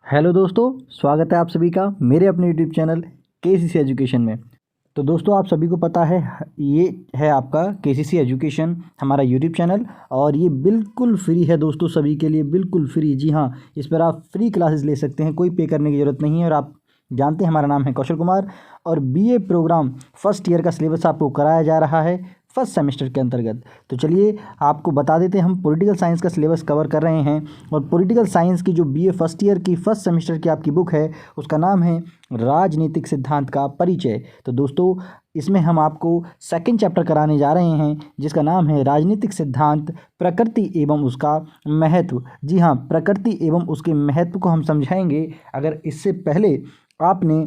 Hello दोस्तों, स्वागत है आप सभी का मेरे अपने यूट्यूब चैनल केसीसी एजुकेशन में। तो दोस्तों, आप सभी को पता है ये है आपका केसीसी एजुकेशन हमारा यूट्यूब चैनल, और ये बिल्कुल फ्री है दोस्तों, सभी के लिए बिल्कुल फ्री। जी हाँ, इस पर आप फ्री क्लासेस ले सकते हैं, कोई पे करने की ज़रूरत नहीं है। और आप जानते हैं हमारा नाम है कौशल कुमार, और बीए प्रोग्राम फर्स्ट ईयर का सिलेबस आपको कराया जा रहा है फर्स्ट सेमेस्टर के अंतर्गत। तो चलिए आपको बता देते हैं, हम पॉलिटिकल साइंस का सिलेबस कवर कर रहे हैं। और पॉलिटिकल साइंस की जो बीए फर्स्ट ईयर की फर्स्ट सेमेस्टर की आपकी बुक है, उसका नाम है राजनीतिक सिद्धांत का परिचय। तो दोस्तों, इसमें हम आपको सेकंड चैप्टर कराने जा रहे हैं, जिसका नाम है राजनीतिक सिद्धांत, प्रकृति एवं उसका महत्व। जी हाँ, प्रकृति एवं उसके महत्व को हम समझाएंगे। अगर इससे पहले आपने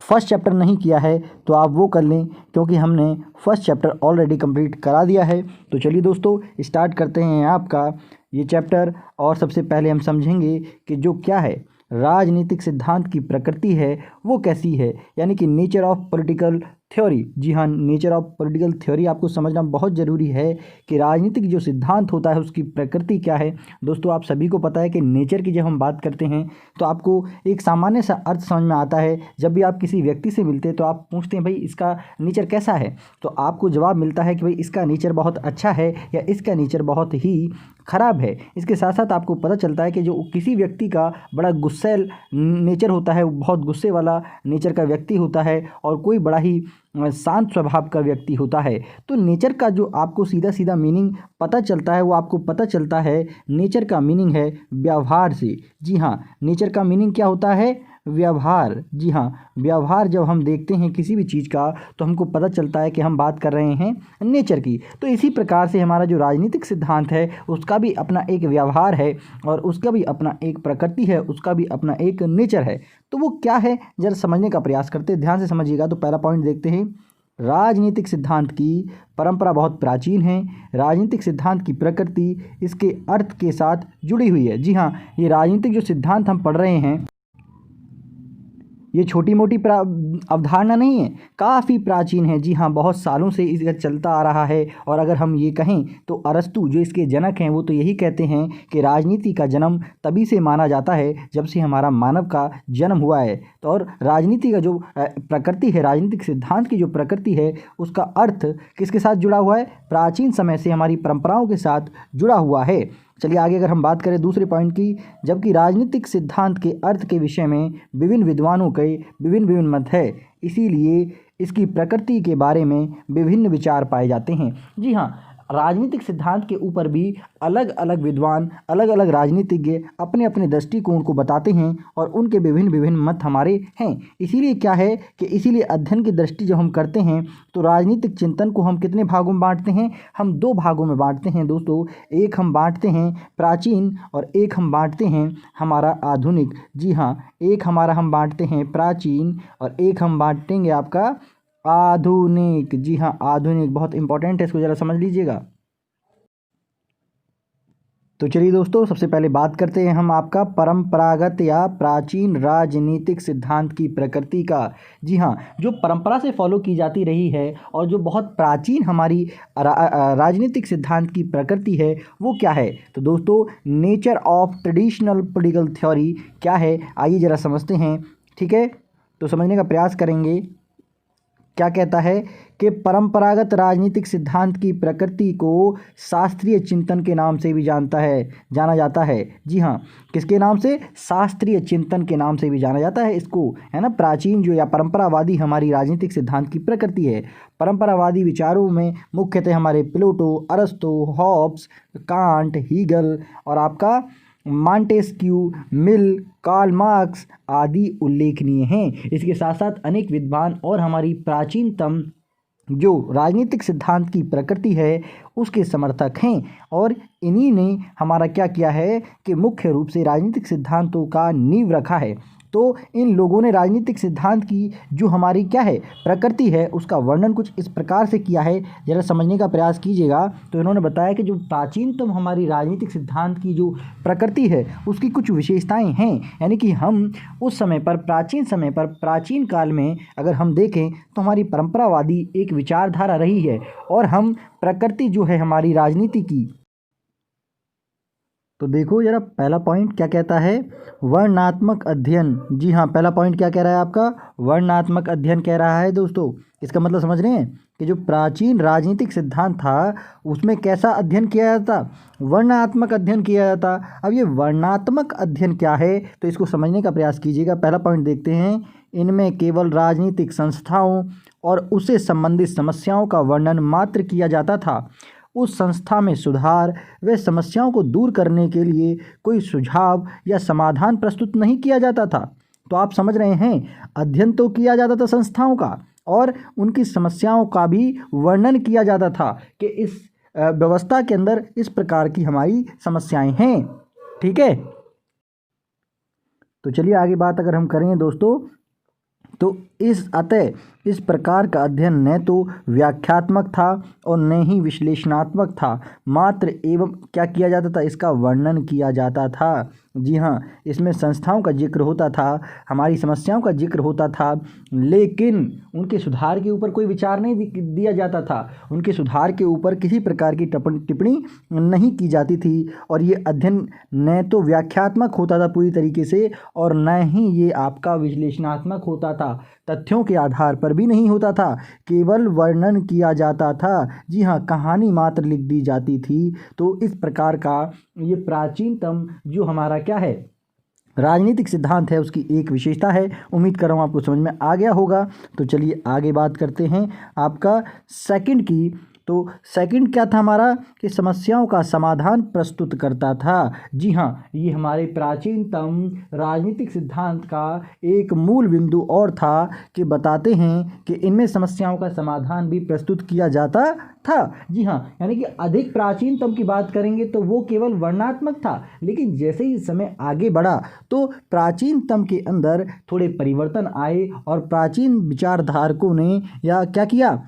फर्स्ट चैप्टर नहीं किया है तो आप वो कर लें, क्योंकि हमने फर्स्ट चैप्टर ऑलरेडी कंप्लीट करा दिया है। तो चलिए दोस्तों, स्टार्ट करते हैं आपका ये चैप्टर। और सबसे पहले हम समझेंगे कि जो क्या है राजनीतिक सिद्धांत की प्रकृति है वो कैसी है, यानी कि नेचर ऑफ पॉलिटिकल थ्योरी। जी हाँ, नेचर ऑफ पॉलिटिकल थ्योरी आपको समझना बहुत ज़रूरी है कि राजनीतिक जो सिद्धांत होता है उसकी प्रकृति क्या है। दोस्तों, आप सभी को पता है कि नेचर की जब हम बात करते हैं तो आपको एक सामान्य सा अर्थ समझ में आता है। जब भी आप किसी व्यक्ति से मिलते हैं तो आप पूछते हैं भाई इसका नेचर कैसा है, तो आपको जवाब मिलता है कि भाई इसका नेचर बहुत अच्छा है या इसका नेचर बहुत ही ख़राब है। इसके साथ साथ आपको पता चलता है कि जो किसी व्यक्ति का बड़ा गुस्सैल नेचर होता है, वो बहुत गुस्से वाला नेचर का व्यक्ति होता है, और कोई बड़ा ही शांत स्वभाव का व्यक्ति होता है। तो नेचर का जो आपको सीधा सीधा मीनिंग पता चलता है वो आपको पता चलता है, नेचर का मीनिंग है व्यवहार से। जी हाँ, नेचर का मीनिंग क्या होता है? व्यवहार। जी हाँ, व्यवहार जब हम देखते हैं किसी भी चीज़ का तो हमको पता चलता है कि हम बात कर रहे हैं नेचर की। तो इसी प्रकार से हमारा जो राजनीतिक सिद्धांत है उसका भी अपना एक व्यवहार है, और उसका भी अपना एक प्रकृति है, उसका भी अपना एक नेचर है। तो वो क्या है, जरा समझने का प्रयास करते हैं, ध्यान से समझिएगा। तो पहला पॉइंट देखते हैं, राजनीतिक सिद्धांत की परंपरा बहुत प्राचीन है। राजनीतिक सिद्धांत की प्रकृति इसके अर्थ के साथ जुड़ी हुई है। जी हाँ, ये राजनीतिक जो सिद्धांत हम पढ़ रहे हैं ये छोटी मोटी अवधारणा नहीं है, काफ़ी प्राचीन है। जी हाँ, बहुत सालों से इसका चलता आ रहा है। और अगर हम ये कहें तो अरस्तु जो इसके जनक हैं वो तो यही कहते हैं कि राजनीति का जन्म तभी से माना जाता है जब से हमारा मानव का जन्म हुआ है। तो और राजनीति का जो प्रकृति है, राजनीतिक सिद्धांत की जो प्रकृति है, उसका अर्थ किसके साथ जुड़ा हुआ है? प्राचीन समय से हमारी परंपराओं के साथ जुड़ा हुआ है। चलिए आगे अगर हम बात करें दूसरे पॉइंट की, जबकि राजनीतिक सिद्धांत के अर्थ के विषय में विभिन्न विद्वानों के विभिन्न मत है, इसीलिए इसकी प्रकृति के बारे में विभिन्न विचार पाए जाते हैं। जी हाँ, राजनीतिक सिद्धांत के ऊपर भी अलग अलग विद्वान, अलग अलग राजनीतिज्ञ अपने अपने दृष्टिकोण को बताते हैं, और उनके विभिन्न मत हमारे हैं। इसीलिए क्या है कि इसीलिए अध्ययन की दृष्टि जब हम करते हैं तो राजनीतिक चिंतन को हम कितने भागों में बांटते हैं? हम दो भागों में बांटते हैं दोस्तों। एक हम बांटते हैं प्राचीन, और एक हम बांटते हैं हमारा आधुनिक। जी हाँ, एक हमारा हम बांटते हैं प्राचीन, और एक हम बांटेंगे आपका आधुनिक। जी हाँ, आधुनिक बहुत इंपॉर्टेंट है, इसको ज़रा समझ लीजिएगा। तो चलिए दोस्तों, सबसे पहले बात करते हैं हम आपका परंपरागत या प्राचीन राजनीतिक सिद्धांत की प्रकृति का। जी हाँ, जो परंपरा से फॉलो की जाती रही है और जो बहुत प्राचीन हमारी राजनीतिक सिद्धांत की प्रकृति है वो क्या है? तो दोस्तों, nature of traditional political theory क्या है, आइए ज़रा समझते हैं। ठीक है, तो समझने का प्रयास करेंगे। क्या कहता है कि परंपरागत राजनीतिक सिद्धांत की प्रकृति को शास्त्रीय चिंतन के नाम से भी जाना जाता है। जी हाँ, किसके नाम से? शास्त्रीय चिंतन के नाम से भी जाना जाता है इसको, है ना। प्राचीन जो या परंपरावादी हमारी राजनीतिक सिद्धांत की प्रकृति है। परंपरावादी विचारों में मुख्यतः हमारे प्लेटो, अरस्तु, हॉब्स, कांट, हीगल और आपका मॉन्टेस्क्यू, मिल, कार्ल मार्क्स आदि उल्लेखनीय हैं। इसके साथ साथ अनेक विद्वान और हमारी प्राचीनतम जो राजनीतिक सिद्धांत की प्रकृति है उसके समर्थक हैं, और इन्हीं ने हमारा क्या किया है कि मुख्य रूप से राजनीतिक सिद्धांतों का नींव रखा है। तो इन लोगों ने राजनीतिक सिद्धांत की जो हमारी क्या है प्रकृति है उसका वर्णन कुछ इस प्रकार से किया है, ज़रा समझने का प्रयास कीजिएगा। तो इन्होंने बताया कि जो प्राचीनतम हमारी राजनीतिक सिद्धांत की जो प्रकृति है उसकी कुछ विशेषताएं हैं, यानी कि हम उस समय पर प्राचीन काल में अगर हम देखें तो हमारी परंपरावादी एक विचारधारा रही है, और हम प्रकृति जो है हमारी राजनीति की तो देखो जरा पहला पॉइंट क्या कहता है, वर्णनात्मक अध्ययन। जी हाँ, पहला पॉइंट क्या कह रहा है आपका, वर्णनात्मक अध्ययन कह रहा है दोस्तों। इसका मतलब समझ रहे हैं कि जो प्राचीन राजनीतिक सिद्धांत था उसमें कैसा अध्ययन किया जाता, वर्णनात्मक अध्ययन किया जाता। अब ये वर्णनात्मक अध्ययन क्या है तो इसको समझने का प्रयास कीजिएगा। पहला पॉइंट देखते हैं, इनमें केवल राजनीतिक संस्थाओं और उससे संबंधित समस्याओं का वर्णन मात्र किया जाता था। उस संस्था में सुधार व समस्याओं को दूर करने के लिए कोई सुझाव या समाधान प्रस्तुत नहीं किया जाता था। तो आप समझ रहे हैं, अध्ययन तो किया जाता था संस्थाओं का और उनकी समस्याओं का भी वर्णन किया जाता था कि इस व्यवस्था के अंदर इस प्रकार की हमारी समस्याएं हैं। ठीक है, तो चलिए आगे बात अगर हम करें दोस्तों, तो इस प्रकार का अध्ययन न तो व्याख्यात्मक था और न ही विश्लेषणात्मक था, मात्र एवं क्या किया जाता था, इसका वर्णन किया जाता था। जी हाँ, इसमें संस्थाओं का जिक्र होता था, हमारी समस्याओं का जिक्र होता था, लेकिन उनके सुधार के ऊपर कोई विचार नहीं दिया जाता था, उनके सुधार के ऊपर किसी प्रकार की टिप्पणी नहीं की जाती थी। और ये अध्ययन न तो व्याख्यात्मक होता था पूरी तरीके से और न ही ये आपका विश्लेषणात्मक होता था, तथ्यों के आधार पर भी नहीं होता था, केवल वर्णन किया जाता था। जी हाँ, कहानी मात्र लिख दी जाती थी। तो इस प्रकार का ये प्राचीनतम जो हमारा क्या है राजनीतिक सिद्धांत है उसकी एक विशेषता है। उम्मीद कर रहा हूँ आपको समझ में आ गया होगा। तो चलिए आगे बात करते हैं आपका सेकंड की। तो सेकंड क्या था हमारा कि समस्याओं का समाधान प्रस्तुत करता था। जी हाँ, ये हमारे प्राचीनतम राजनीतिक सिद्धांत का एक मूल बिंदु और था कि बताते हैं कि इनमें समस्याओं का समाधान भी प्रस्तुत किया जाता था। जी हाँ, यानी कि अधिक प्राचीनतम की बात करेंगे तो वो केवल वर्णनात्मक था, लेकिन जैसे ही समय आगे बढ़ा तो प्राचीनतम के अंदर थोड़े परिवर्तन आए और प्राचीन विचारधारकों ने या क्या किया,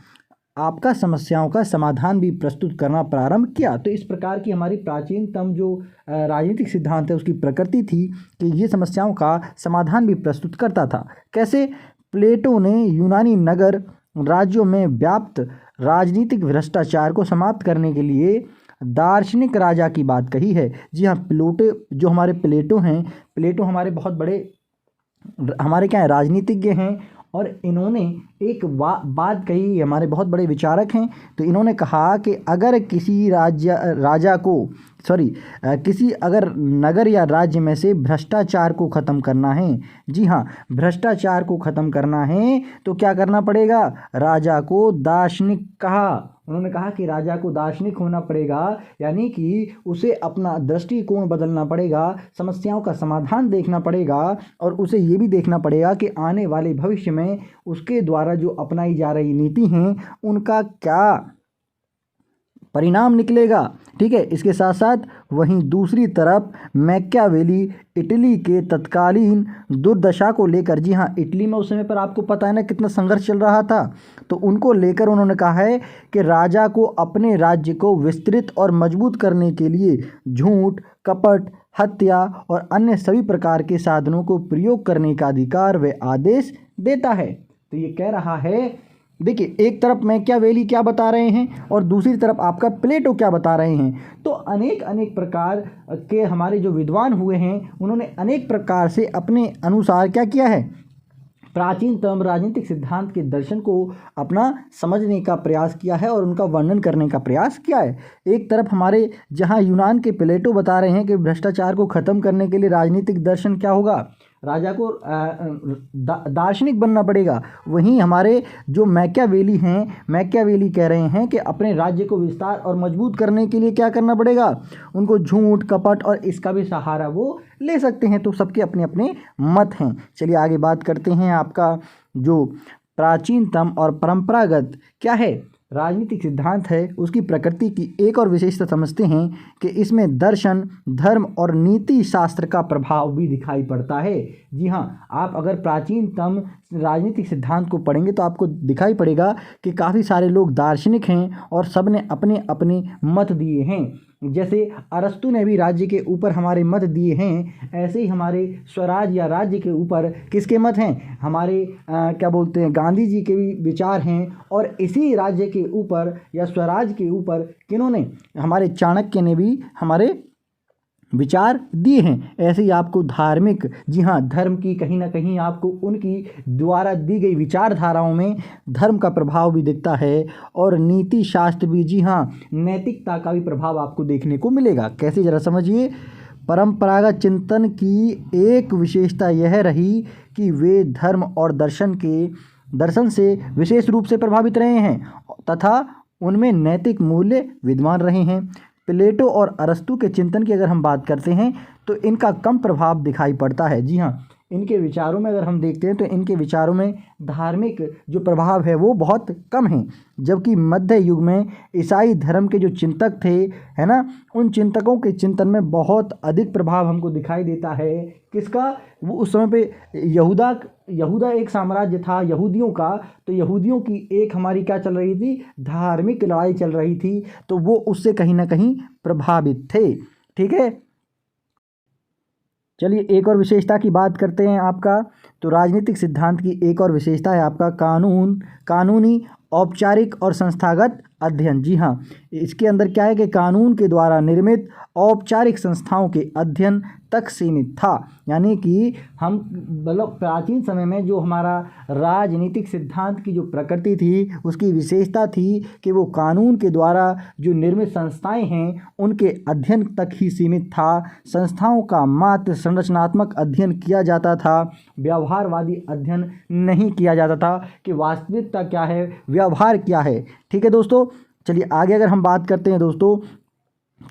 आपका समस्याओं का समाधान भी प्रस्तुत करना प्रारंभ किया। तो इस प्रकार की हमारी प्राचीनतम जो राजनीतिक सिद्धांत है उसकी प्रकृति थी कि ये समस्याओं का समाधान भी प्रस्तुत करता था। कैसे? प्लेटो ने यूनानी नगर राज्यों में व्याप्त राजनीतिक भ्रष्टाचार को समाप्त करने के लिए दार्शनिक राजा की बात कही है। जी हाँ, प्लेटो जो हमारे प्लेटो हैं, प्लेटो हमारे बहुत बड़े हमारे क्या है राजनीतिज्ञ हैं और इन्होंने एक बात कही, हमारे बहुत बड़े विचारक हैं। तो इन्होंने कहा कि अगर किसी किसी अगर नगर या राज्य में से भ्रष्टाचार को ख़त्म करना है, जी हाँ, भ्रष्टाचार को ख़त्म करना है तो क्या करना पड़ेगा, राजा को दार्शनिक कहा। उन्होंने कहा कि राजा को दार्शनिक होना पड़ेगा, यानी कि उसे अपना दृष्टिकोण बदलना पड़ेगा, समस्याओं का समाधान देखना पड़ेगा और उसे ये भी देखना पड़ेगा कि आने वाले भविष्य में उसके द्वारा जो अपनाई जा रही नीति हैं उनका क्या परिणाम निकलेगा। ठीक है, इसके साथ साथ वहीं दूसरी तरफ मैकियावेली इटली के तत्कालीन दुर्दशा को लेकर, जी हाँ, इटली में उस समय पर आपको पता है ना कितना संघर्ष चल रहा था, तो उनको लेकर उन्होंने कहा है कि राजा को अपने राज्य को विस्तृत और मजबूत करने के लिए झूठ, कपट, हत्या और अन्य सभी प्रकार के साधनों को प्रयोग करने का अधिकार व आदेश देता है। तो ये कह रहा है, देखिए, एक तरफ मैकियावेली क्या बता रहे हैं और दूसरी तरफ आपका प्लेटो क्या बता रहे हैं। तो अनेक प्रकार के हमारे जो विद्वान हुए हैं उन्होंने अनेक प्रकार से अपने अनुसार क्या किया है, प्राचीनतम राजनीतिक सिद्धांत के दर्शन को अपना समझने का प्रयास किया है और उनका वर्णन करने का प्रयास किया है। एक तरफ हमारे जहां यूनान के प्लेटो बता रहे हैं कि भ्रष्टाचार को ख़त्म करने के लिए राजनीतिक दर्शन क्या होगा, राजा को दार्शनिक बनना पड़ेगा। वहीं हमारे जो मैकियावेली हैं, मैकियावेली कह रहे हैं कि अपने राज्य को विस्तार और मजबूत करने के लिए क्या करना पड़ेगा, उनको झूठ, कपट और इसका भी सहारा वो ले सकते हैं। तो सबके अपने अपने मत हैं। चलिए आगे बात करते हैं आपका जो प्राचीनतम और परंपरागत क्या है राजनीतिक सिद्धांत है उसकी प्रकृति की एक और विशेषता समझते हैं कि इसमें दर्शन, धर्म और नीति शास्त्र का प्रभाव भी दिखाई पड़ता है। जी हाँ, आप अगर प्राचीनतम राजनीतिक सिद्धांत को पढ़ेंगे तो आपको दिखाई पड़ेगा कि काफ़ी सारे लोग दार्शनिक हैं और सब ने अपने अपने मत दिए हैं। जैसे अरस्तु ने भी राज्य के ऊपर हमारे मत दिए हैं, ऐसे ही हमारे स्वराज या राज्य के ऊपर किसके मत हैं, हमारे क्या बोलते हैं गांधी जी के भी विचार हैं। और इसी राज्य के ऊपर या स्वराज के ऊपर किन्होंने, हमारे चाणक्य ने भी हमारे विचार दिए हैं। ऐसे ही आपको धार्मिक, जी हाँ, धर्म की कहीं ना कहीं आपको उनकी द्वारा दी गई विचारधाराओं में धर्म का प्रभाव भी दिखता है, और नीति शास्त्र भी, जी हाँ, नैतिकता का भी प्रभाव आपको देखने को मिलेगा। कैसे, जरा समझिए। परंपरागत चिंतन की एक विशेषता यह रही कि वे धर्म और दर्शन से विशेष रूप से प्रभावित रहे हैं तथा उनमें नैतिक मूल्य विद्यमान रहे हैं। प्लेटो और अरस्तू के चिंतन की अगर हम बात करते हैं तो इनका कम प्रभाव दिखाई पड़ता है। जी हाँ, इनके विचारों में अगर हम देखते हैं तो इनके विचारों में धार्मिक जो प्रभाव है वो बहुत कम है, जबकि मध्य युग में ईसाई धर्म के जो चिंतक थे, है ना, उन चिंतकों के चिंतन में बहुत अधिक प्रभाव हमको दिखाई देता है। किसका? वो उस समय पे यहूदा एक साम्राज्य था यहूदियों का, तो यहूदियों की एक हमारी क्या चल रही थी, धार्मिक लड़ाई चल रही थी, तो वो उससे कहीं ना कहीं प्रभावित थे। ठीक है, चलिए एक और विशेषता की बात करते हैं आपका। तो राजनीतिक सिद्धांत की एक और विशेषता है आपका कानूनी, औपचारिक और संस्थागत अध्ययन। जी हाँ, इसके अंदर क्या है कि कानून के द्वारा निर्मित औपचारिक संस्थाओं के अध्ययन तक सीमित था। यानी कि हम मतलब प्राचीन समय में जो हमारा राजनीतिक सिद्धांत की जो प्रकृति थी, उसकी विशेषता थी कि वो कानून के द्वारा जो निर्मित संस्थाएं हैं उनके अध्ययन तक ही सीमित था। संस्थाओं का मात्र संरचनात्मक अध्ययन किया जाता था, व्यवहारवादी अध्ययन नहीं किया जाता था कि वास्तविकता क्या है, व्यवहार क्या है। ठीक है दोस्तों, चलिए आगे अगर हम बात करते हैं दोस्तों,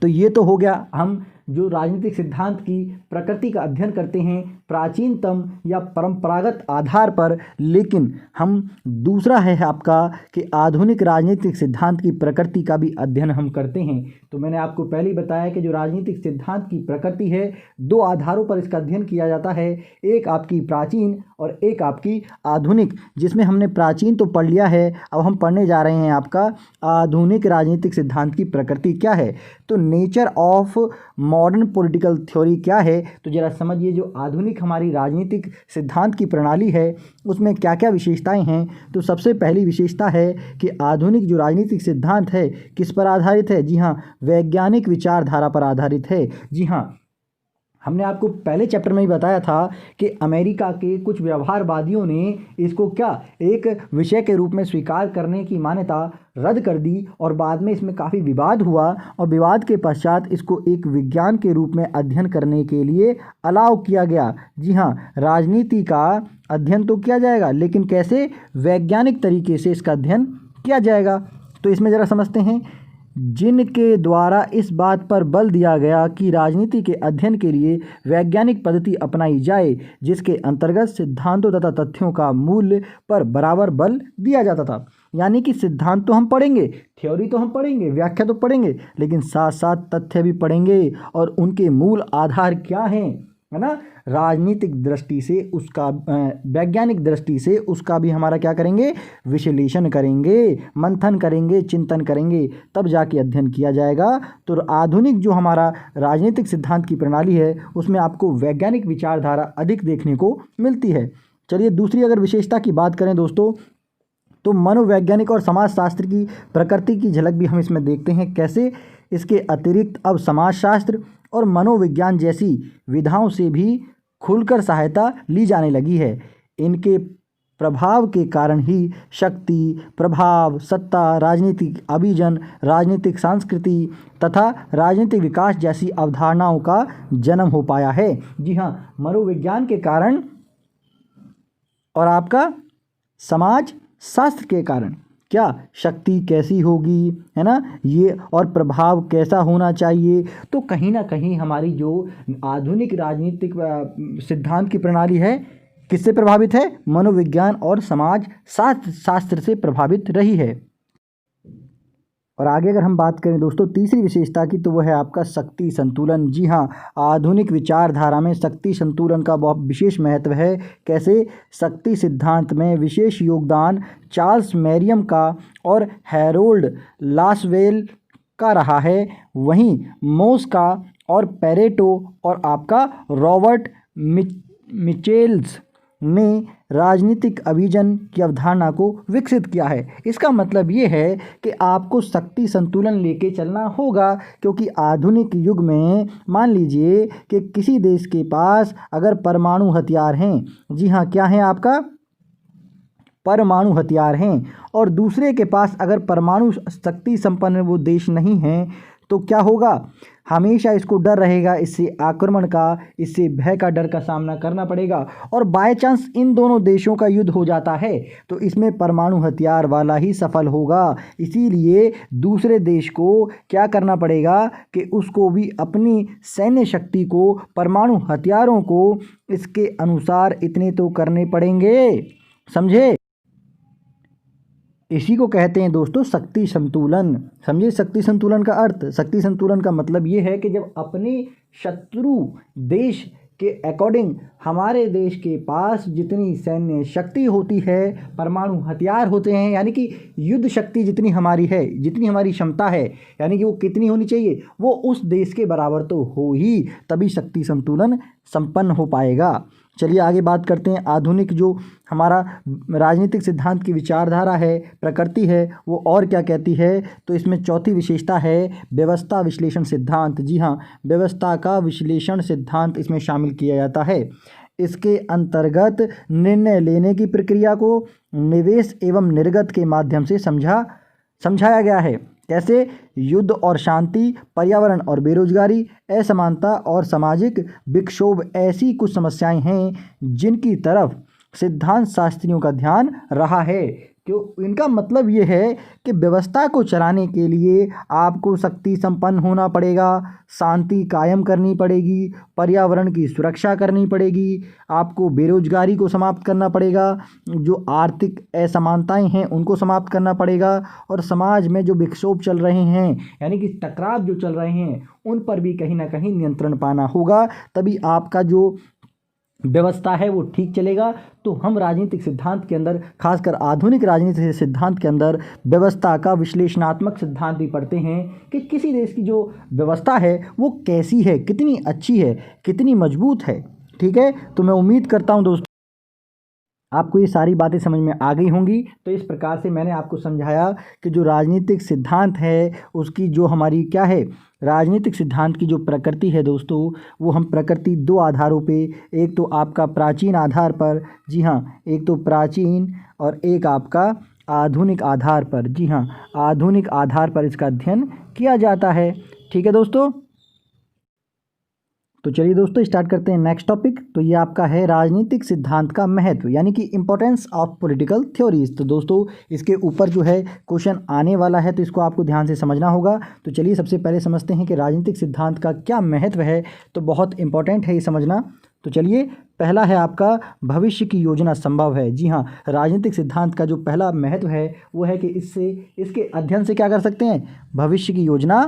तो ये तो हो गया हम जो राजनीतिक सिद्धांत की प्रकृति का अध्ययन करते हैं प्राचीनतम या परंपरागत आधार पर। लेकिन हम दूसरा है आपका कि आधुनिक राजनीतिक सिद्धांत की प्रकृति का भी अध्ययन हम करते हैं। तो मैंने आपको पहले ही बताया कि जो राजनीतिक सिद्धांत की प्रकृति है, दो आधारों पर इसका अध्ययन किया जाता है, एक आपकी प्राचीन और एक आपकी आधुनिक। जिसमें हमने प्राचीन तो पढ़ लिया है, अब हम पढ़ने जा रहे हैं आपका आधुनिक राजनीतिक सिद्धांत की प्रकृति क्या है। तो nature of modern political theory क्या है, तो जरा समझिए। जो आधुनिक हमारी राजनीतिक सिद्धांत की प्रणाली है उसमें क्या क्या विशेषताएं हैं। तो सबसे पहली विशेषता है कि आधुनिक जो राजनीतिक सिद्धांत है किस पर आधारित है, जी हाँ, वैज्ञानिक विचारधारा पर आधारित है। जी हाँ, हमने आपको पहले चैप्टर में ही बताया था कि अमेरिका के कुछ व्यवहारवादियों ने इसको क्या एक विषय के रूप में स्वीकार करने की मान्यता रद्द कर दी, और बाद में इसमें काफ़ी विवाद हुआ, और विवाद के पश्चात इसको एक विज्ञान के रूप में अध्ययन करने के लिए अलाउ किया गया। जी हाँ, राजनीति का अध्ययन तो किया जाएगा, लेकिन कैसे, वैज्ञानिक तरीके से इसका अध्ययन किया जाएगा। तो इसमें ज़रा समझते हैं। जिनके द्वारा इस बात पर बल दिया गया कि राजनीति के अध्ययन के लिए वैज्ञानिक पद्धति अपनाई जाए, जिसके अंतर्गत सिद्धांतों तथा तथ्यों का मूल्य पर बराबर बल दिया जाता था। यानी कि सिद्धांत तो हम पढ़ेंगे, थ्योरी तो हम पढ़ेंगे, व्याख्या तो पढ़ेंगे, लेकिन साथ साथ तथ्य भी पढ़ेंगे और उनके मूल आधार क्या हैं, है ना, राजनीतिक दृष्टि से उसका, वैज्ञानिक दृष्टि से उसका भी हमारा क्या करेंगे, विश्लेषण करेंगे, मंथन करेंगे, चिंतन करेंगे, तब जाके अध्ययन किया जाएगा। तो आधुनिक जो हमारा राजनीतिक सिद्धांत की प्रणाली है उसमें आपको वैज्ञानिक विचारधारा अधिक देखने को मिलती है। चलिए दूसरी अगर विशेषता की बात करें दोस्तों, तो मनोवैज्ञानिक और समाजशास्त्र की प्रकृति की झलक भी हम इसमें देखते हैं। कैसे? इसके अतिरिक्त अब समाजशास्त्र और मनोविज्ञान जैसी विधाओं से भी खुलकर सहायता ली जाने लगी है। इनके प्रभाव के कारण ही शक्ति, प्रभाव, सत्ता, राजनीतिक अभिजन, राजनीतिक संस्कृति तथा राजनीतिक विकास जैसी अवधारणाओं का जन्म हो पाया है। जी हाँ, मनोविज्ञान के कारण और आपका समाज शास्त्र के कारण क्या शक्ति कैसी होगी, है ना, ये, और प्रभाव कैसा होना चाहिए। तो कहीं ना कहीं हमारी जो आधुनिक राजनीतिक सिद्धांत की प्रणाली है किससे प्रभावित है, मनोविज्ञान और समाज शास्त्र से प्रभावित रही है। और आगे अगर हम बात करें दोस्तों तीसरी विशेषता की, तो वह है आपका शक्ति संतुलन। जी हाँ, आधुनिक विचारधारा में शक्ति संतुलन का बहुत विशेष महत्व है। कैसे? शक्ति सिद्धांत में विशेष योगदान चार्ल्स मैरियम का और हैरोल्ड लासवेल का रहा है। वहीं मोस का और पेरेटो और आपका रॉबर्ट मिचेल्स ने राजनीतिक अभिजन की अवधारणा को विकसित किया है। इसका मतलब ये है कि आपको शक्ति संतुलन लेके चलना होगा, क्योंकि आधुनिक युग में मान लीजिए कि किसी देश के पास अगर परमाणु हथियार हैं, जी हाँ क्या है आपका परमाणु हथियार हैं, और दूसरे के पास अगर परमाणु शक्ति संपन्न वो देश नहीं है, तो क्या होगा, हमेशा इसको डर रहेगा, इससे आक्रमण का, इससे भय का डर का सामना करना पड़ेगा। और बाय चांस इन दोनों देशों का युद्ध हो जाता है तो इसमें परमाणु हथियार वाला ही सफल होगा। इसीलिए दूसरे देश को क्या करना पड़ेगा कि उसको भी अपनी सैन्य शक्ति को, परमाणु हथियारों को इसके अनुसार इतने तो करने पड़ेंगे, समझे। इसी को कहते हैं दोस्तों शक्ति संतुलन। समझे शक्ति संतुलन का अर्थ। शक्ति संतुलन का मतलब ये है कि जब अपने शत्रु देश के अकॉर्डिंग हमारे देश के पास जितनी सैन्य शक्ति होती है, परमाणु हथियार होते हैं, यानी कि युद्ध शक्ति जितनी हमारी है, जितनी हमारी क्षमता है, यानी कि वो कितनी होनी चाहिए, वो उस देश के बराबर तो हो ही, तभी शक्ति संतुलन संपन्न हो पाएगा। चलिए आगे बात करते हैं। आधुनिक जो हमारा राजनीतिक सिद्धांत की विचारधारा है, प्रकृति है, वो और क्या कहती है, तो इसमें चौथी विशेषता है व्यवस्था विश्लेषण सिद्धांत। जी हाँ, व्यवस्था का विश्लेषण सिद्धांत इसमें शामिल किया जाता है। इसके अंतर्गत निर्णय लेने की प्रक्रिया को निवेश एवं निर्गत के माध्यम से समझाया गया है। कैसे, युद्ध और शांति, पर्यावरण और बेरोजगारी, असमानता और सामाजिक विक्षोभ ऐसी कुछ समस्याएं हैं जिनकी तरफ सिद्धांत शास्त्रियों का ध्यान रहा है। क्यों, इनका मतलब ये है कि व्यवस्था को चलाने के लिए आपको शक्ति संपन्न होना पड़ेगा, शांति कायम करनी पड़ेगी, पर्यावरण की सुरक्षा करनी पड़ेगी, आपको बेरोजगारी को समाप्त करना पड़ेगा, जो आर्थिक असमानताएं हैं उनको समाप्त करना पड़ेगा, और समाज में जो विक्षोभ चल रहे हैं, यानी कि टकराव जो चल रहे हैं, उन पर भी कहीं ना कहीं नियंत्रण पाना होगा, तभी आपका जो व्यवस्था है वो ठीक चलेगा। तो हम राजनीतिक सिद्धांत के अंदर, खासकर आधुनिक राजनीतिक सिद्धांत के अंदर, व्यवस्था का विश्लेषणात्मक सिद्धांत भी पढ़ते हैं कि किसी देश की जो व्यवस्था है वो कैसी है, कितनी अच्छी है, कितनी मजबूत है। ठीक है, तो मैं उम्मीद करता हूँ दोस्तों आपको ये सारी बातें समझ में आ गई होंगी। तो इस प्रकार से मैंने आपको समझाया कि जो राजनीतिक सिद्धांत है उसकी जो हमारी क्या है, राजनीतिक सिद्धांत की जो प्रकृति है दोस्तों, वो हम प्रकृति दो आधारों पे, एक तो आपका प्राचीन आधार पर, जी हाँ, एक तो प्राचीन और एक आपका आधुनिक आधार पर, जी हाँ, आधुनिक आधार पर इसका अध्ययन किया जाता है। ठीक है दोस्तों, तो चलिए दोस्तों स्टार्ट करते हैं नेक्स्ट टॉपिक। तो ये आपका है राजनीतिक सिद्धांत का महत्व, यानी कि इम्पोर्टेंस ऑफ पॉलिटिकल थ्योरीज। तो दोस्तों इसके ऊपर जो है क्वेश्चन आने वाला है, तो इसको आपको ध्यान से समझना होगा। तो चलिए सबसे पहले समझते हैं कि राजनीतिक सिद्धांत का क्या महत्व है। तो बहुत इंपॉर्टेंट है ये समझना। तो चलिए, पहला है आपका भविष्य की योजना संभव है। जी हाँ, राजनीतिक सिद्धांत का जो पहला महत्व है वो है कि इसके अध्ययन से क्या कर सकते हैं, भविष्य की योजना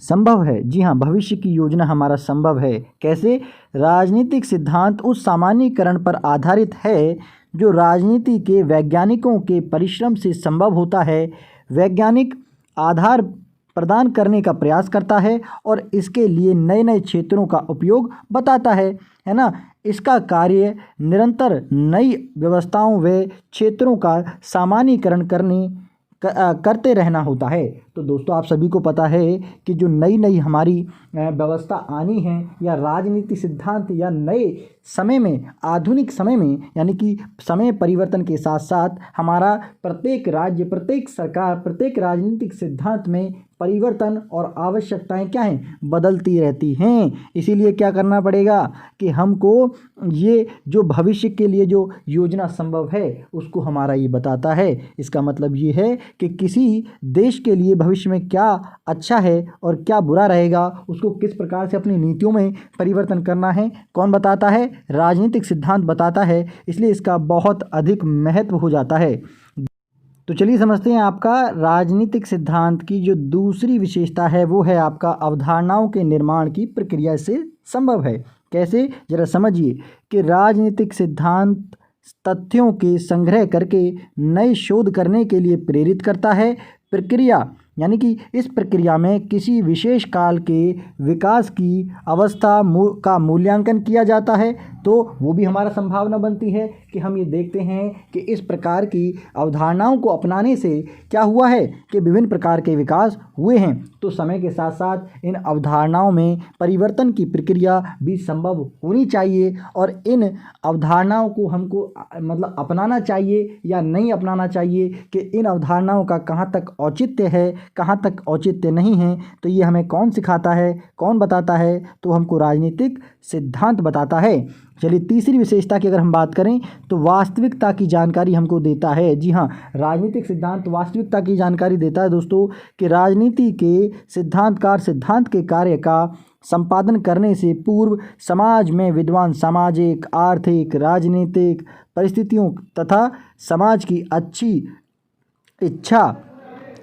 संभव है। जी हाँ, भविष्य की योजना हमारा संभव है। कैसे, राजनीतिक सिद्धांत उस सामान्यीकरण पर आधारित है जो राजनीति के वैज्ञानिकों के परिश्रम से संभव होता है। वैज्ञानिक आधार प्रदान करने का प्रयास करता है और इसके लिए नए नए क्षेत्रों का उपयोग बताता है ना। इसका कार्य निरंतर नई व्यवस्थाओं व क्षेत्रों का सामान्यीकरण करते रहना होता है। तो दोस्तों आप सभी को पता है कि जो नई नई हमारी व्यवस्था आनी है, या राजनीति सिद्धांत, या नए समय में, आधुनिक समय में, यानी कि समय परिवर्तन के साथ साथ हमारा प्रत्येक राज्य, प्रत्येक सरकार, प्रत्येक राजनीतिक सिद्धांत में परिवर्तन और आवश्यकताएं क्या हैं, बदलती रहती हैं। इसीलिए क्या करना पड़ेगा कि हमको ये जो भविष्य के लिए जो योजना संभव है उसको हमारा ये बताता है। इसका मतलब ये है कि किसी देश के लिए भविष्य में क्या अच्छा है और क्या बुरा रहेगा, उसको किस प्रकार से अपनी नीतियों में परिवर्तन करना है, कौन बताता है, राजनीतिक सिद्धांत बताता है। इसलिए इसका बहुत अधिक महत्व हो जाता है। तो चलिए समझते हैं आपका राजनीतिक सिद्धांत की जो दूसरी विशेषता है वो है आपका अवधारणाओं के निर्माण की प्रक्रिया से संभव है। कैसे, जरा समझिए कि राजनीतिक सिद्धांत तथ्यों के संग्रह करके नए शोध करने के लिए प्रेरित करता है। प्रक्रिया यानी कि इस प्रक्रिया में किसी विशेष काल के विकास की अवस्था का मूल्यांकन किया जाता है, तो वो भी हमारा संभावना बनती है कि हम ये देखते हैं कि इस प्रकार की अवधारणाओं को अपनाने से क्या हुआ है कि विभिन्न प्रकार के विकास हुए हैं। तो समय के साथ साथ इन अवधारणाओं में परिवर्तन की प्रक्रिया भी संभव होनी चाहिए और इन अवधारणाओं को हमको मतलब अपनाना चाहिए या नहीं अपनाना चाहिए कि इन अवधारणाओं का कहाँ तक औचित्य है, कहाँ तक औचित्य नहीं है। तो ये हमें कौन सिखाता है, कौन बताता है? तो हमको राजनीतिक सिद्धांत बताता है। चलिए तीसरी विशेषता की अगर हम बात करें तो वास्तविकता की जानकारी हमको देता है। जी हाँ, राजनीतिक सिद्धांत वास्तविकता की जानकारी देता है दोस्तों कि राजनीति के सिद्धांतकार सिद्धांत के कार्य का संपादन करने से पूर्व समाज में विद्वान सामाजिक, आर्थिक, राजनीतिक परिस्थितियों तथा समाज की अच्छी इच्छा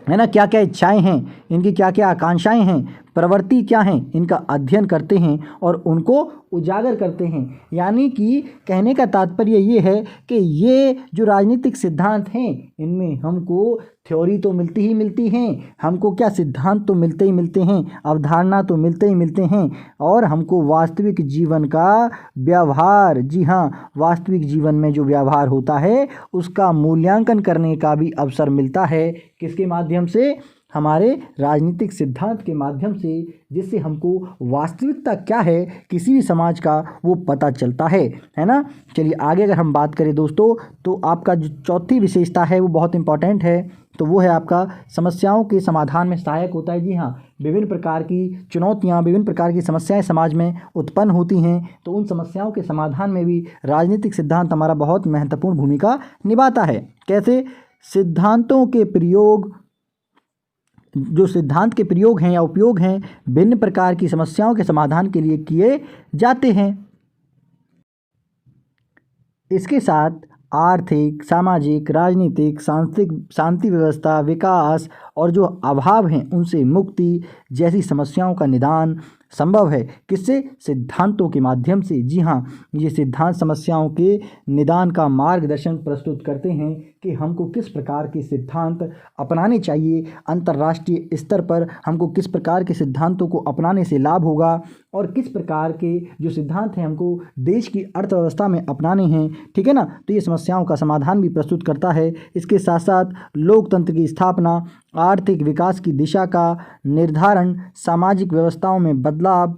है ना, क्या क्या इच्छाएं हैं, इनकी क्या क्या आकांक्षाएं हैं, प्रवृत्ति क्या हैं, इनका अध्ययन करते हैं और उनको उजागर करते हैं। यानी कि कहने का तात्पर्य ये है कि ये जो राजनीतिक सिद्धांत हैं इनमें हमको थ्योरी तो मिलती ही मिलती हैं, हमको क्या सिद्धांत तो मिलते ही मिलते हैं, अवधारणा तो मिलते ही मिलते हैं और हमको वास्तविक जीवन का व्यवहार, जी हाँ, वास्तविक जीवन में जो व्यवहार होता है उसका मूल्यांकन करने का भी अवसर मिलता है। किसके माध्यम से? हमारे राजनीतिक सिद्धांत के माध्यम से, जिससे हमको वास्तविकता क्या है किसी भी समाज का वो पता चलता है ना। चलिए आगे अगर हम बात करें दोस्तों तो आपका जो चौथी विशेषता है वो बहुत इंपॉर्टेंट है, तो वो है आपका समस्याओं के समाधान में सहायक होता है। जी हाँ, विभिन्न प्रकार की चुनौतियाँ, विभिन्न प्रकार की समस्याएं समाज में उत्पन्न होती हैं, तो उन समस्याओं के समाधान में भी राजनीतिक सिद्धांत हमारा बहुत महत्वपूर्ण भूमिका निभाता है। कैसे? सिद्धांतों के प्रयोग, जो सिद्धांत के प्रयोग हैं या उपयोग हैं भिन्न प्रकार की समस्याओं के समाधान के लिए किए जाते हैं। इसके साथ आर्थिक, सामाजिक, राजनीतिक, सांस्कृतिक, शांति व्यवस्था, विकास और जो अभाव हैं उनसे मुक्ति जैसी समस्याओं का निदान संभव है। किससे? सिद्धांतों के माध्यम से। जी हाँ, ये सिद्धांत समस्याओं के निदान का मार्गदर्शन प्रस्तुत करते हैं कि हमको किस प्रकार के सिद्धांत अपनाने चाहिए, अंतर्राष्ट्रीय स्तर पर हमको किस प्रकार के सिद्धांतों को अपनाने से लाभ होगा और किस प्रकार के जो सिद्धांत हैं हमको देश की अर्थव्यवस्था में अपनाने हैं, ठीक है ना। तो ये समस्याओं का समाधान भी प्रस्तुत करता है। इसके साथ साथ लोकतंत्र की स्थापना, आर्थिक विकास की दिशा का निर्धारण, सामाजिक व्यवस्थाओं में बदलाव,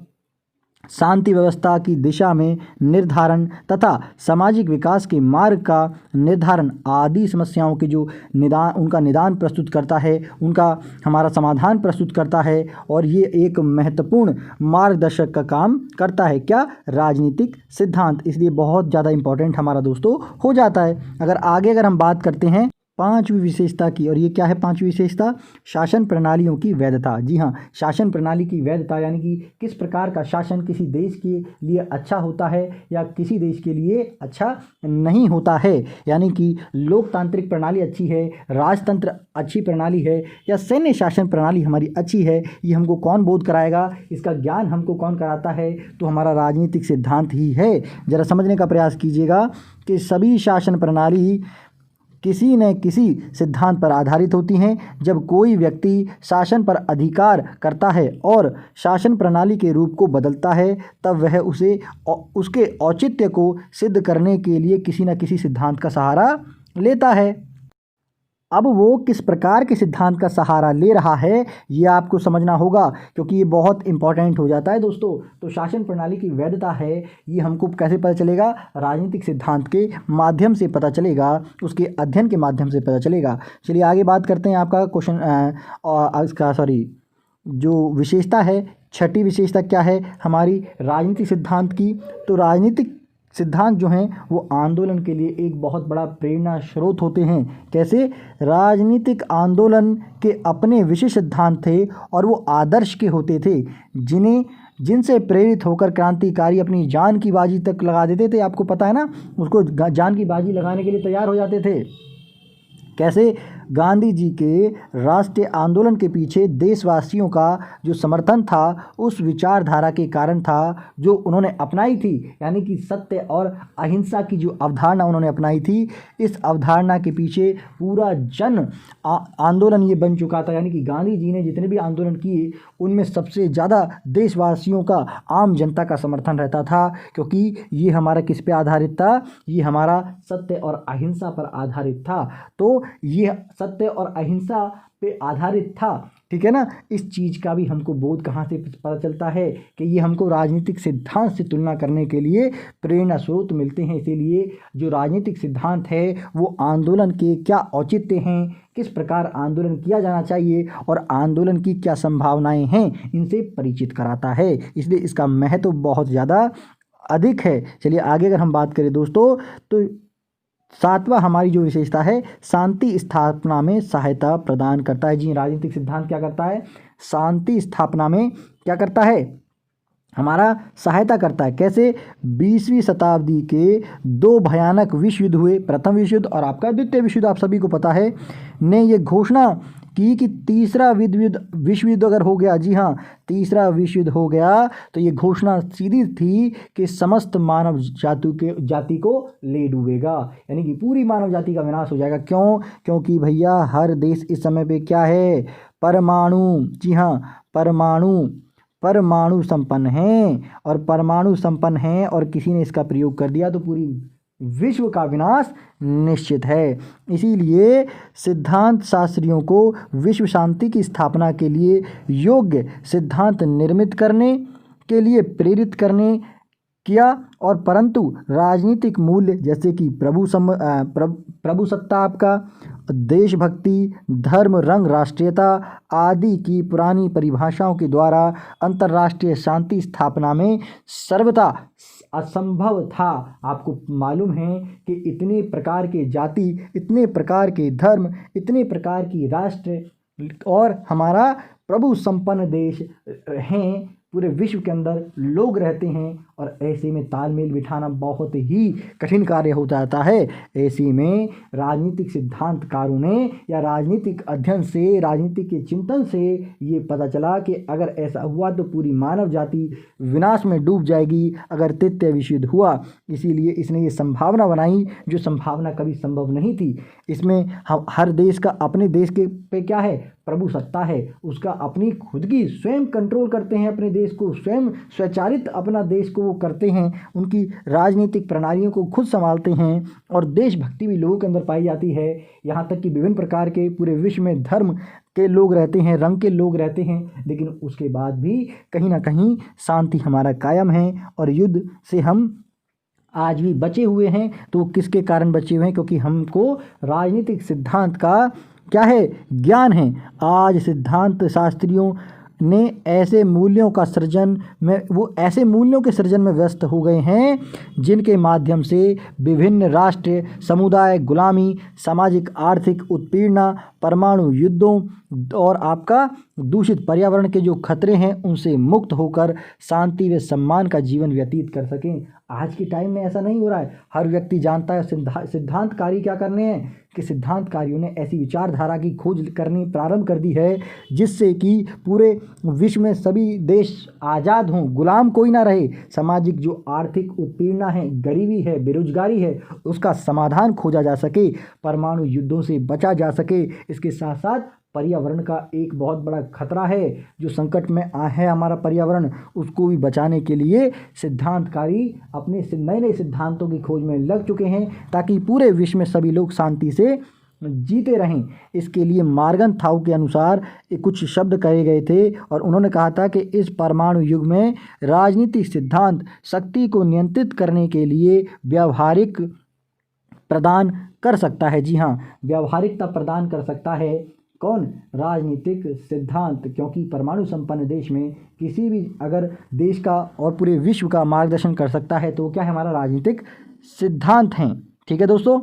शांति व्यवस्था की दिशा में निर्धारण तथा सामाजिक विकास के मार्ग का निर्धारण आदि समस्याओं के जो निदान, उनका निदान प्रस्तुत करता है, उनका हमारा समाधान प्रस्तुत करता है और ये एक महत्वपूर्ण मार्गदर्शक का काम करता है। क्या? राजनीतिक सिद्धांत। इसलिए बहुत ज़्यादा इम्पोर्टेंट हमारा दोस्तों हो जाता है। अगर हम बात करते हैं पांचवी विशेषता की, और ये क्या है पांचवी विशेषता? शासन प्रणालियों की वैधता। जी हाँ, शासन प्रणाली की वैधता यानी कि किस प्रकार का शासन किसी देश के लिए अच्छा होता है या किसी देश के लिए अच्छा नहीं होता है। यानी कि लोकतांत्रिक प्रणाली अच्छी है, राजतंत्र अच्छी प्रणाली है या सैन्य शासन प्रणाली हमारी अच्छी है, ये हमको कौन बोध कराएगा, इसका ज्ञान हमको कौन कराता है? तो हमारा राजनीतिक सिद्धांत ही है। ज़रा समझने का प्रयास कीजिएगा कि सभी शासन प्रणाली किसी न किसी सिद्धांत पर आधारित होती हैं। जब कोई व्यक्ति शासन पर अधिकार करता है और शासन प्रणाली के रूप को बदलता है तब वह उसके औचित्य को सिद्ध करने के लिए किसी न किसी सिद्धांत का सहारा लेता है। अब वो किस प्रकार के सिद्धांत का सहारा ले रहा है ये आपको समझना होगा, क्योंकि ये बहुत इंपॉर्टेंट हो जाता है दोस्तों। तो शासन प्रणाली की वैधता है, ये हमको कैसे पता चलेगा? राजनीतिक सिद्धांत के माध्यम से पता चलेगा, उसके अध्ययन के माध्यम से पता चलेगा। चलिए आगे बात करते हैं। आपका जो विशेषता है, छठी विशेषता क्या है हमारी राजनीतिक सिद्धांत की? तो राजनीतिक सिद्धांत जो हैं वो आंदोलन के लिए एक बहुत बड़ा प्रेरणा स्रोत होते हैं। कैसे? राजनीतिक आंदोलन के अपने विशेष सिद्धांत थे और वो आदर्श के होते थे, जिनसे प्रेरित होकर क्रांतिकारी अपनी जान की बाजी तक लगा देते थे। आपको पता है ना, उसको जान की बाजी लगाने के लिए तैयार हो जाते थे। कैसे? गांधी जी के राष्ट्रीय आंदोलन के पीछे देशवासियों का जो समर्थन था उस विचारधारा के कारण था जो उन्होंने अपनाई थी, यानी कि सत्य और अहिंसा की जो अवधारणा उन्होंने अपनाई थी। इस अवधारणा के पीछे पूरा जन आंदोलन ये बन चुका था, यानी कि गांधी जी ने जितने भी आंदोलन किए उनमें सबसे ज़्यादा देशवासियों का, आम जनता का समर्थन रहता था, क्योंकि ये हमारा किस पे आधारित था, ये हमारा सत्य और अहिंसा पर आधारित था। तो ये सत्य और अहिंसा पे आधारित था, ठीक है ना। इस चीज़ का भी हमको बोध कहाँ से पता चलता है कि ये हमको राजनीतिक सिद्धांत से तुलना करने के लिए प्रेरणा स्रोत मिलते हैं। इसीलिए जो राजनीतिक सिद्धांत है वो आंदोलन के क्या औचित्य हैं, किस प्रकार आंदोलन किया जाना चाहिए और आंदोलन की क्या संभावनाएं हैं, इनसे परिचित कराता है। इसलिए इसका महत्व बहुत ज़्यादा अधिक है। चलिए आगे अगर हम बात करें दोस्तों, तो सातवां हमारी जो विशेषता है, शांति स्थापना में सहायता प्रदान करता है। जी, राजनीतिक सिद्धांत क्या करता है, शांति स्थापना में क्या करता है, हमारा सहायता करता है। कैसे, 20वीं शताब्दी के दो भयानक विश्व युद्ध हुए, प्रथम विश्व युद्ध और आपका द्वितीय विश्व युद्ध, आप सभी को पता है, ने ये घोषणा की कि तीसरा विश्व युद्ध अगर हो गया, जी हाँ, तीसरा विश्व युद्ध हो गया तो ये घोषणा सीधी थी कि समस्त मानव जाति को ले डूबेगा, यानी कि पूरी मानव जाति का विनाश हो जाएगा। क्यों, क्योंकि भैया हर देश इस समय पे क्या है, परमाणु, जी हाँ, परमाणु संपन्न हैं, और परमाणु संपन्न हैं और किसी ने इसका प्रयोग कर दिया तो पूरी विश्व का विनाश निश्चित है। इसीलिए सिद्धांत शास्त्रियों को विश्व शांति की स्थापना के लिए योग्य सिद्धांत निर्मित करने के लिए प्रेरित करने किया, और परंतु राजनीतिक मूल्य जैसे कि प्रभुसत्ता, आपका देशभक्ति, धर्म, रंग, राष्ट्रीयता आदि की पुरानी परिभाषाओं के द्वारा अंतर्राष्ट्रीय शांति स्थापना में सर्वथा असंभव था। आपको मालूम है कि इतने प्रकार के जाति, इतने प्रकार के धर्म, इतने प्रकार की राष्ट्र और हमारा प्रभु संपन्न देश हैं, पूरे विश्व के अंदर लोग रहते हैं, और ऐसे में तालमेल बिठाना बहुत ही कठिन कार्य हो जाता है। ऐसे में राजनीतिक सिद्धांतकारों ने या राजनीतिक अध्ययन से, राजनीति के चिंतन से ये पता चला कि अगर ऐसा हुआ तो पूरी मानव जाति विनाश में डूब जाएगी अगर तृतीय विश्व युद्ध हुआ। इसीलिए इसने ये संभावना बनाई जो संभावना कभी संभव नहीं थी। इसमें हम हर देश का अपने देश के पे क्या है, प्रभु सत्ता है, उसका अपनी खुद की स्वयं कंट्रोल करते हैं, अपने देश को स्वयं स्वचालित अपना देश को वो करते हैं, उनकी राजनीतिक प्रणालियों को खुद संभालते हैं, और देशभक्ति भी लोगों के अंदर पाई जाती है। यहाँ तक कि विभिन्न प्रकार के पूरे विश्व में धर्म के लोग रहते हैं, रंग के लोग रहते हैं, लेकिन उसके बाद भी कहीं ना कहीं शांति हमारा कायम है, और युद्ध से हम आज भी बचे हुए हैं। तो किसके कारण बचे हुए हैं, क्योंकि हमको राजनीतिक सिद्धांत का क्या है, ज्ञान है। आज सिद्धांत शास्त्रियों ने ऐसे मूल्यों का सृजन में, वो ऐसे मूल्यों के सृजन में व्यस्त हो गए हैं जिनके माध्यम से विभिन्न राष्ट्र, समुदाय, गुलामी, सामाजिक आर्थिक उत्पीड़ना, परमाणु युद्धों और आपका दूषित पर्यावरण के जो खतरे हैं उनसे मुक्त होकर शांति व सम्मान का जीवन व्यतीत कर सकें। आज के टाइम में ऐसा नहीं हो रहा है। हर व्यक्ति जानता है सिद्धांतकारी क्या करने हैं, कि सिद्धांतकारियों ने ऐसी विचारधारा की खोज करनी प्रारंभ कर दी है जिससे कि पूरे विश्व में सभी देश आज़ाद हों, गुलाम कोई ना रहे। सामाजिक जो आर्थिक उत्पीड़ना है, गरीबी है, बेरोजगारी है, उसका समाधान खोजा जा सके, परमाणु युद्धों से बचा जा सके। इसके साथ साथ पर्यावरण का एक बहुत बड़ा खतरा है, जो संकट में है हमारा पर्यावरण, उसको भी बचाने के लिए सिद्धांतकारी अपने नए नए सिद्धांतों की खोज में लग चुके हैं, ताकि पूरे विश्व में सभी लोग शांति से जीते रहें। इसके लिए मार्गन थाउ के अनुसार कुछ शब्द कहे गए थे, और उन्होंने कहा था कि इस परमाणु युग में राजनीतिक सिद्धांत शक्ति को नियंत्रित करने के लिए व्यावहारिक प्रदान कर सकता है। जी हाँ, व्यावहारिकता प्रदान कर सकता है। कौन, राजनीतिक सिद्धांत, क्योंकि परमाणु संपन्न देश में किसी भी अगर देश का और पूरे विश्व का मार्गदर्शन कर सकता है तो क्या है, हमारा राजनीतिक सिद्धांत हैं। ठीक है दोस्तों,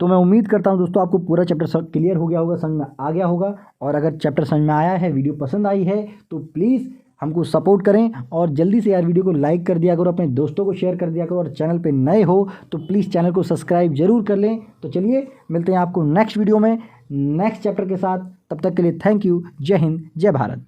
तो मैं उम्मीद करता हूं दोस्तों आपको पूरा चैप्टर क्लियर हो गया होगा, समझ में आ गया होगा। और अगर चैप्टर समझ में आया है, वीडियो पसंद आई है, तो प्लीज़ हमको सपोर्ट करें और जल्दी से यार वीडियो को लाइक कर दिया करो, अपने दोस्तों को शेयर कर दिया करो, और चैनल पे नए हो तो प्लीज़ चैनल को सब्सक्राइब जरूर कर लें। तो चलिए मिलते हैं आपको नेक्स्ट वीडियो में नेक्स्ट चैप्टर के साथ। तब तक के लिए थैंक यू। जय हिंद, जय भारत।